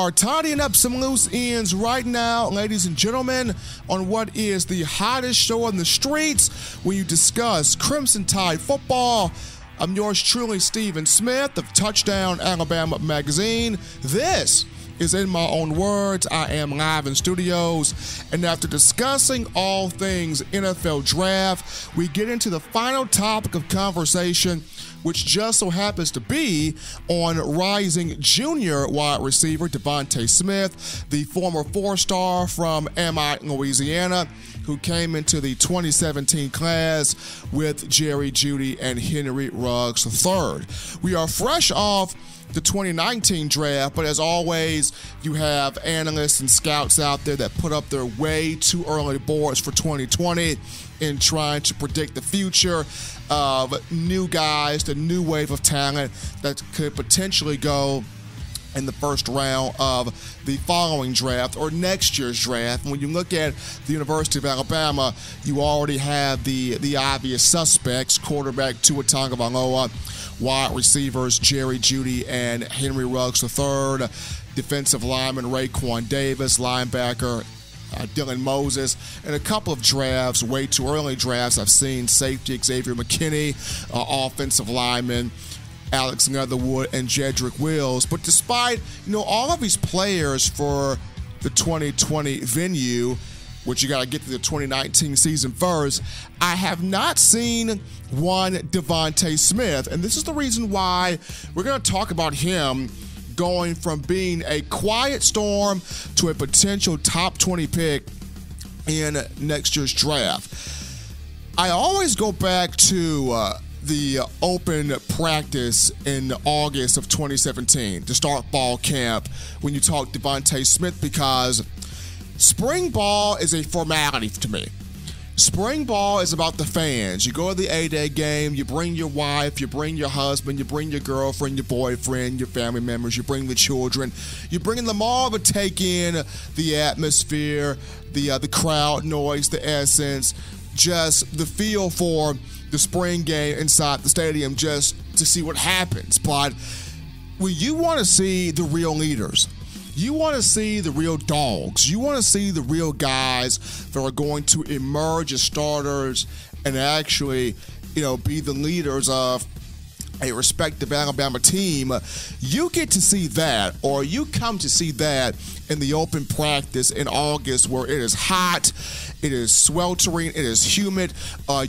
are tidying up some loose ends right now, ladies and gentlemen, on what is the hottest show on the streets when you discuss Crimson Tide football. I'm yours truly, Stephen Smith of Touchdown Alabama Magazine. This is In My Own Words. I am live in studios, and after discussing all things NFL draft, we get into the final topic of conversation, which just so happens to be on rising junior wide receiver DeVonta Smith, the former four-star from Emmons, Louisiana, who came into the 2017 class with Jerry Jeudy and Henry Ruggs III. We are fresh off the 2019 draft, but as always, you have analysts and scouts out there that put up their way too early boards for 2020 in trying to predict the future of new guys, the new wave of talent that could potentially go in the first round of the following draft or next year's draft. When you look at the University of Alabama, you already have the obvious suspects: quarterback Tua Tagovailoa, wide receivers Jerry Jeudy and Henry Ruggs III, defensive lineman Raekwon Davis, linebacker Dylan Moses, and a couple of drafts, way too early drafts. I've seen safety Xavier McKinney, offensive lineman Alex Leatherwood, and Cedric. But despite, all of these players for the 2020 venue, which you got to get to the 2019 season first, I have not seen one DeVonta Smith. And this is the reason why we're going to talk about him going from being a quiet storm to a potential top 20 pick in next year's draft. I always go back to the open practice in August of 2017 to start fall camp when you talk DeVonta Smith, because spring ball is a formality to me. Spring ball is about the fans. You go to the A-Day game, you bring your wife, you bring your husband, you bring your girlfriend, your boyfriend, your family members, you bring the children. You're bringing them all to take in the atmosphere, the crowd noise, the essence, just the feel for the spring game inside the stadium, just to see what happens. But when you want to see the real leaders, you want to see the real dogs, you want to see the real guys that are going to emerge as starters and actually, be the leaders of a respective Alabama team, you get to see that, or you come to see that in the open practice in August, where it is hot, it is sweltering, it is humid,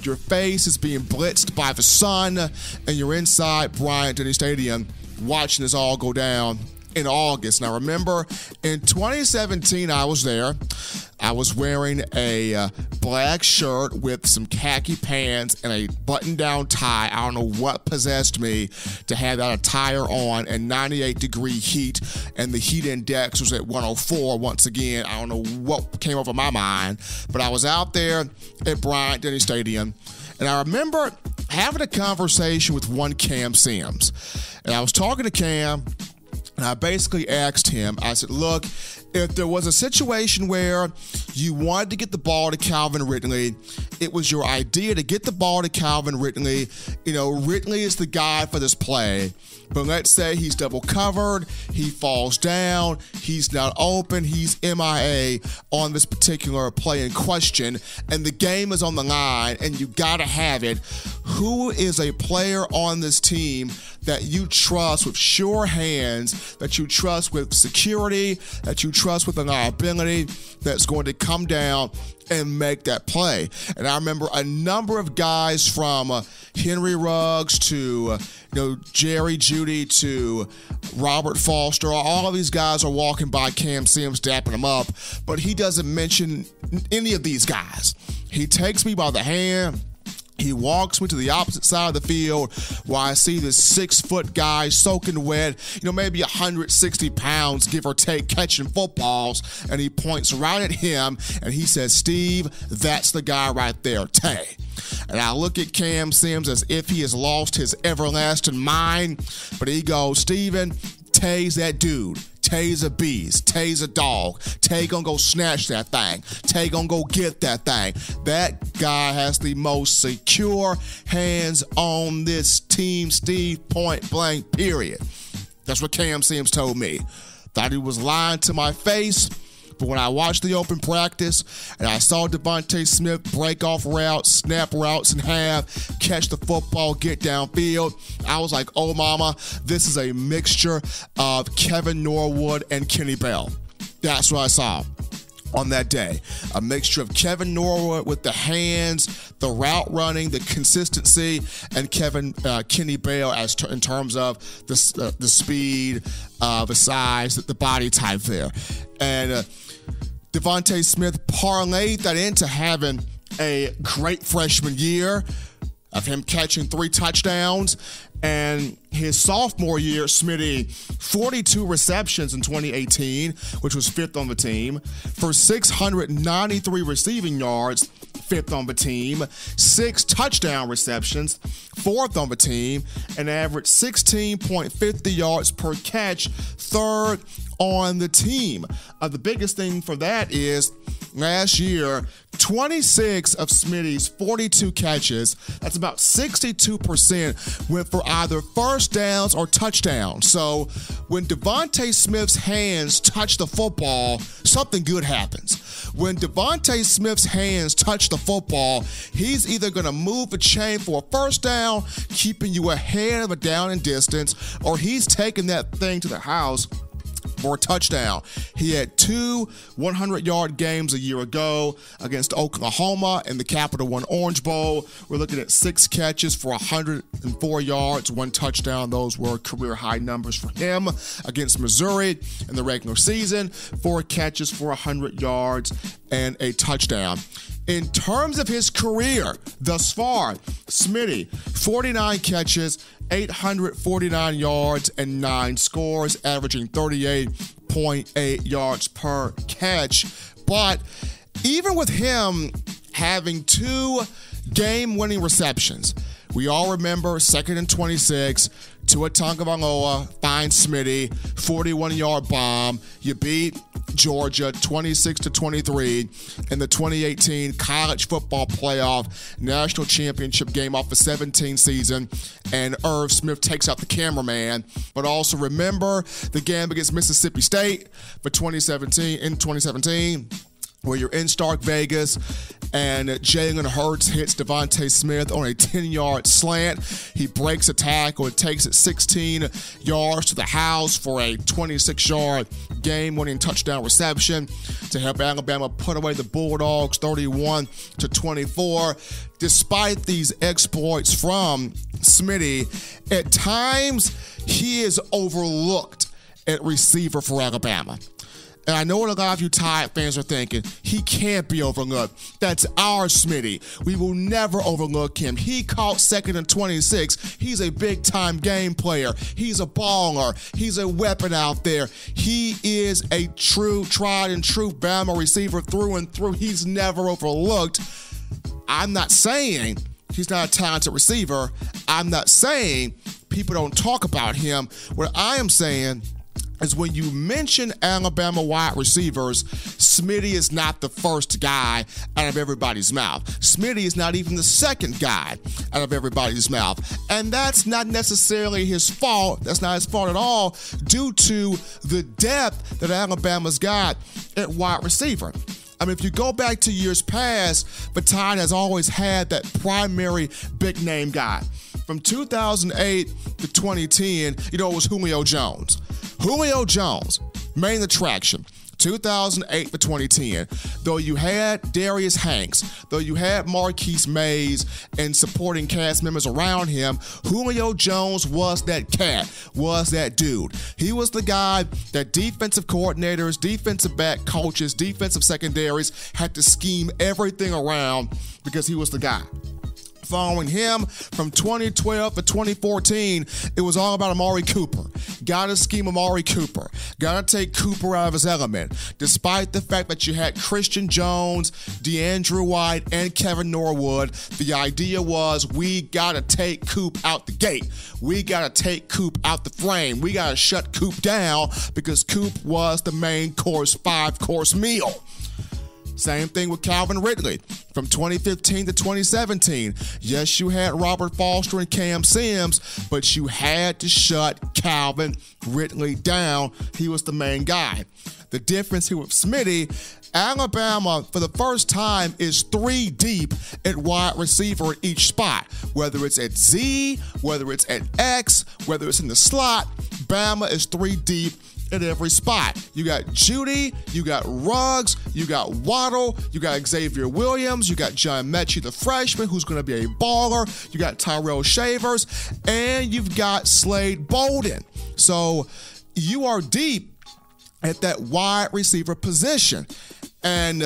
your face is being blitzed by the sun, and you're inside Bryant-Denny Stadium watching this all go down in August. Now remember, in 2017, I was there. I was wearing a black shirt with some khaki pants and a button-down tie. I don't know what possessed me to have that attire on, and 98-degree heat, and the heat index was at 104 once again. I don't know what came over my mind, but I was out there at Bryant-Denny Stadium, and I remember having a conversation with one Cam Sims. And I was talking to Cam, and I basically asked him, I said, look, if there was a situation where you wanted to get the ball to Calvin Ridley, it was your idea to get the ball to Calvin Ridley. Ridley is the guy for this play. But let's say he's double covered, he falls down, he's not open, he's MIA on this particular play in question, and the game is on the line, and you gotta have it. Who is a player on this team that you trust with sure hands, that you trust with security, that you trust with an ability that's going to come down and make that play? And I remember a number of guys from Henry Ruggs to Jerry Jeudy to Robert Foster. All of these guys are walking by Cam Sims, dapping him up, but he doesn't mention any of these guys. He takes me by the hand. He walks me to the opposite side of the field where I see this 6-foot guy soaking wet, maybe 160 pounds, give or take, catching footballs, and he points right at him, and he says, Steve, that's the guy right there, Tay. And I look at Cam Sims as if he has lost his everlasting mind, but he goes, Steven, Tay's that dude. Tay's a beast. Tay's a dog. Tay gonna go snatch that thing. Tay gonna go get that thing. That guy has the most secure hands on this team, Steve, point blank, period. That's what Cam Sims told me. Thought he was lying to my face. But when I watched the open practice and I saw DeVonta Smith break off routes, snap routes in half, catch the football, get downfield, I was like, oh mama, this is a mixture of Kevin Norwood and Kenny Bell. That's what I saw on that day. A mixture of Kevin Norwood with the hands, the route running, the consistency, and Kenny Bell in terms of the speed, the size, the body type there. And DeVonta Smith parlayed that into having a great freshman year of him catching 3 touchdowns. And his sophomore year, Smitty, 42 receptions in 2018, which was 5th on the team, for 693 receiving yards, 5th on the team, 6 touchdown receptions, 4th on the team, and averaged 16.50 yards per catch, 3rd on the team. The biggest thing for that is last year, 26 of Smitty's 42 catches, that's about 62%, went for either first downs or touchdowns. So when DeVonta Smith's hands touch the football, something good happens. When DeVonta Smith's hands touch the football, he's either going to move the chain for a first down, keeping you ahead of a down and distance, or he's taking that thing to the house for a touchdown. He had 2 100-yard games a year ago against Oklahoma in the Capital One Orange Bowl. We're looking at 6 catches for 104 yards, 1 touchdown. Those were career high numbers for him. Against Missouri in the regular season, 4 catches for 100 yards and a touchdown. In terms of his career thus far, Smitty, 49 catches, 849 yards, and 9 scores, averaging 38.8 yards per catch. But even with him having 2 game-winning receptions, we all remember 2nd and 26, Tua Tagovailoa finds Smitty, 41-yard bomb. You beat Georgia 26-23 in the 2018 College Football Playoff National Championship game off the 17 season, and Irv Smith takes out the cameraman. But also remember the game against Mississippi State in 2017, where you're in Stark Vegas and Jalen Hurts hits DeVonta Smith on a 10-yard slant. He breaks a tackle and takes it 16 yards to the house for a 26-yard game-winning touchdown reception to help Alabama put away the Bulldogs 31-24. Despite these exploits from Smitty, at times he is overlooked at receiver for Alabama. And I know what a lot of you Tide fans are thinking. He can't be overlooked. That's our Smitty. We will never overlook him. He caught 2nd and 26. He's a big-time game player. He's a baller. He's a weapon out there. He is a true, tried-and-true Bama receiver through and through. He's never overlooked. I'm not saying he's not a talented receiver. I'm not saying people don't talk about him. What I am saying is when you mention Alabama wide receivers, Smitty is not the first guy out of everybody's mouth. Smitty is not even the second guy out of everybody's mouth. And that's not necessarily his fault. That's not his fault at all, due to the depth that Alabama's got at wide receiver. I mean, if you go back to years past, the Tide has always had that primary big-name guy. From 2008 to 2010, it was Julio Jones. Julio Jones, main attraction, 2008 to 2010. Though you had Darius Hanks, though you had Marquise Mays and supporting cast members around him, Julio Jones was that cat, was that dude. He was the guy that defensive coordinators, defensive back coaches, defensive secondaries had to scheme everything around because he was the guy. Following him from 2012 to 2014, it was all about Amari Cooper. Gotta scheme Amari Cooper. Gotta take Cooper out of his element. Despite the fact that you had Christian Jones, DeAndre White, and Kevin Norwood, the idea was we gotta take Coop out the gate. We gotta take Coop out the frame. We gotta shut Coop down because Coop was the main course, 5-course meal. Same thing with Calvin Ridley from 2015 to 2017. Yes, you had Robert Foster and Cam Sims, but you had to shut Calvin Ridley down. He was the main guy. The difference here with Smitty, Alabama, for the first time, is 3 deep at wide receiver at each spot. Whether it's at Z, whether it's at X, whether it's in the slot, Bama is 3 deep at every spot. You got Judy, you got Ruggs, you got Waddle, you got Xavier Williams, you got John Mechie, the freshman, who's going to be a baller, you got Tyrell Shavers, and you've got Slade Bolden. So you are deep at that wide receiver position. And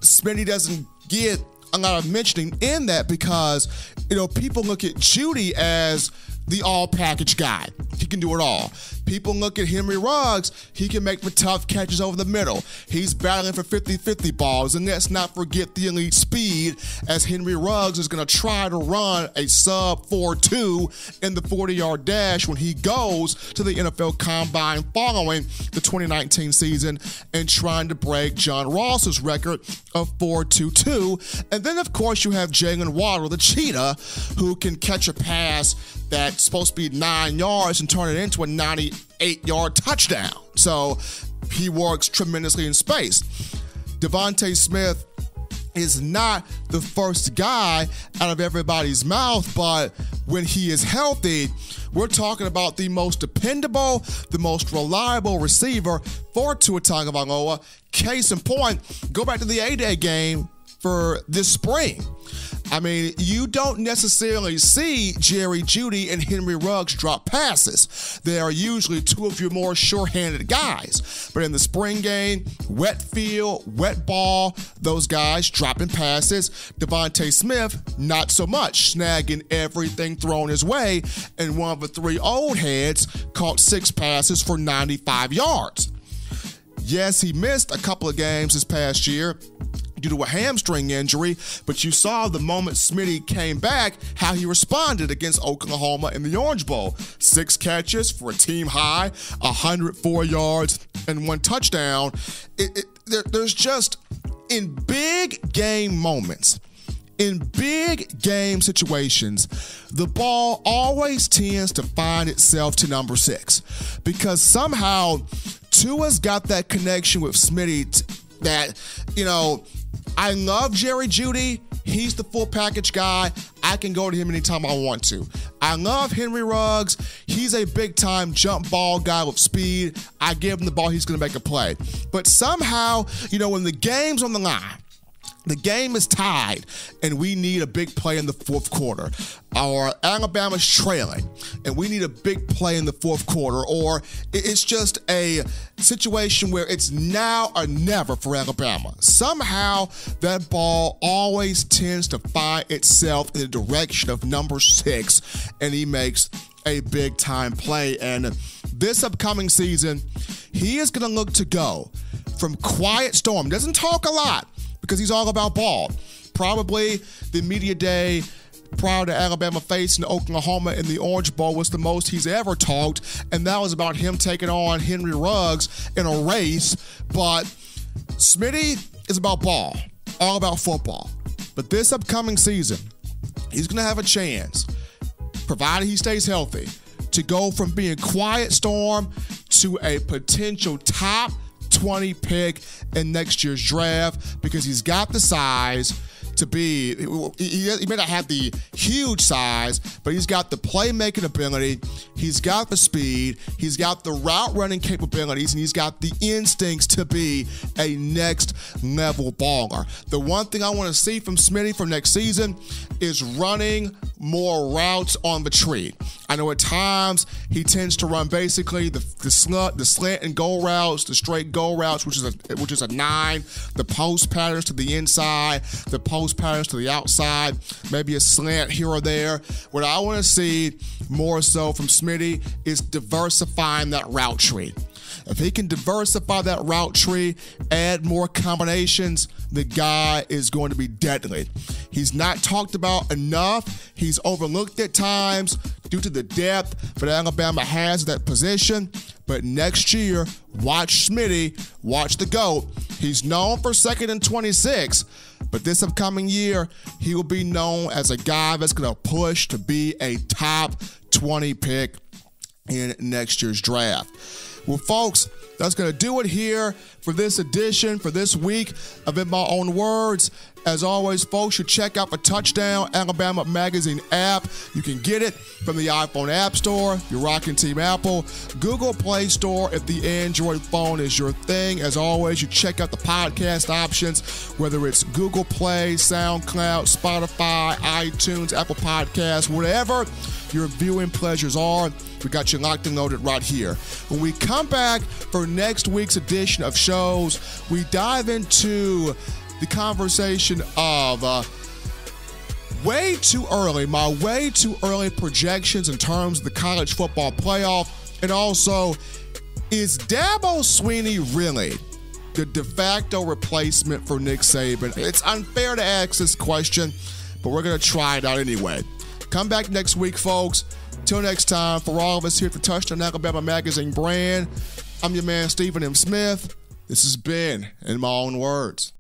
Smitty doesn't get a lot of mentioning in that because, people look at Judy as the all-package guy. He can do it all. People look at Henry Ruggs. He can make the tough catches over the middle. He's battling for 50-50 balls. And let's not forget the elite speed, as Henry Ruggs is going to try to run a sub 4.2 in the 40-yard dash when he goes to the NFL Combine following the 2019 season and trying to break John Ross's record of 4.22. And then, of course, you have Jalen Waddle, the cheetah, who can catch a pass that's supposed to be 9 yards and turn it into a 98-yard touchdown. So he works tremendously in space. DeVonta Smith is not the first guy out of everybody's mouth, but when he is healthy, we're talking about the most dependable, the most reliable receiver for Tua Tagovailoa. Case in point, go back to the A-Day game for this spring. I mean, you don't necessarily see Jerry Jeudy and Henry Ruggs drop passes. They are usually 2 of your more sure-handed guys. But in the spring game, wet field, wet ball, those guys dropping passes. DeVonta Smith, not so much, snagging everything thrown his way. And one of the 3 old heads caught 6 passes for 95 yards. Yes, he missed a couple of games this past year due to a hamstring injury, but you saw the moment Smitty came back, how he responded against Oklahoma in the Orange Bowl. 6 catches for a team high, 104 yards, and 1 touchdown. There's just, in big game moments, in big game situations, the ball always tends to find itself to number 6 because somehow Tua's got that connection with Smitty that, I love Jerry Jeudy. He's the full package guy. I can go to him anytime I want to. I love Henry Ruggs. He's a big-time jump ball guy with speed. I give him the ball, he's going to make a play. But somehow, when the game's on the line, the game is tied, and we need a big play in the 4th quarter. Or Alabama's trailing, and we need a big play in the 4th quarter. Or it's just a situation where it's now or never for Alabama. Somehow, that ball always tends to find itself in the direction of number 6, and he makes a big-time play. And this upcoming season, he is going to look to go from quiet storm. Doesn't talk a lot, because he's all about ball. Probably the media day prior to Alabama facing Oklahoma in the Orange Bowl was the most he's ever talked, and that was about him taking on Henry Ruggs in a race. But Smitty is about ball, all about football. But this upcoming season, he's going to have a chance, provided he stays healthy, to go from being quiet storm to a potential top 20 pick in next year's draft, because he's got the size to be, he may not have the huge size, but he's got the playmaking ability, he's got the speed, he's got the route running capabilities, and he's got the instincts to be a next level baller. The one thing I want to see from Smitty for next season is running more routes on the tree. I know at times he tends to run basically the slant and goal routes, the straight goal routes, which is a 9, the post patterns to the inside, the post patterns to the outside, maybe a slant here or there. What I want to see more so from Smitty is diversifying that route tree. If he can diversify that route tree, add more combinations, the guy is going to be deadly. He's not talked about enough. He's overlooked at times due to the depth that Alabama has at that position. But next year, watch Smitty, watch the GOAT. He's known for 2nd and 26, but this upcoming year, he will be known as a guy that's going to push to be a top 20 pick in next year's draft. Well, folks, that's going to do it here for this edition, for this week of In My Own Words. As always, folks, you check out the Touchdown Alabama Magazine app. You can get it from the iPhone App Store if you're rocking Team Apple, Google Play Store if the Android phone is your thing. As always, you check out the podcast options, whether it's Google Play, SoundCloud, Spotify, iTunes, Apple Podcasts, whatever your viewing pleasures are. We got you locked and loaded right here. When we come back for next week's edition of shows, we dive into the conversation of my way too early projections in terms of the college football playoff, and also, is Dabo Swinney really the de facto replacement for Nick Saban? It's unfair to ask this question, but we're going to try it out anyway. Come back next week, folks. Till next time, for all of us here at the Touchdown Alabama Magazine brand, I'm your man, Stephen M. Smith. This has been In My Own Words.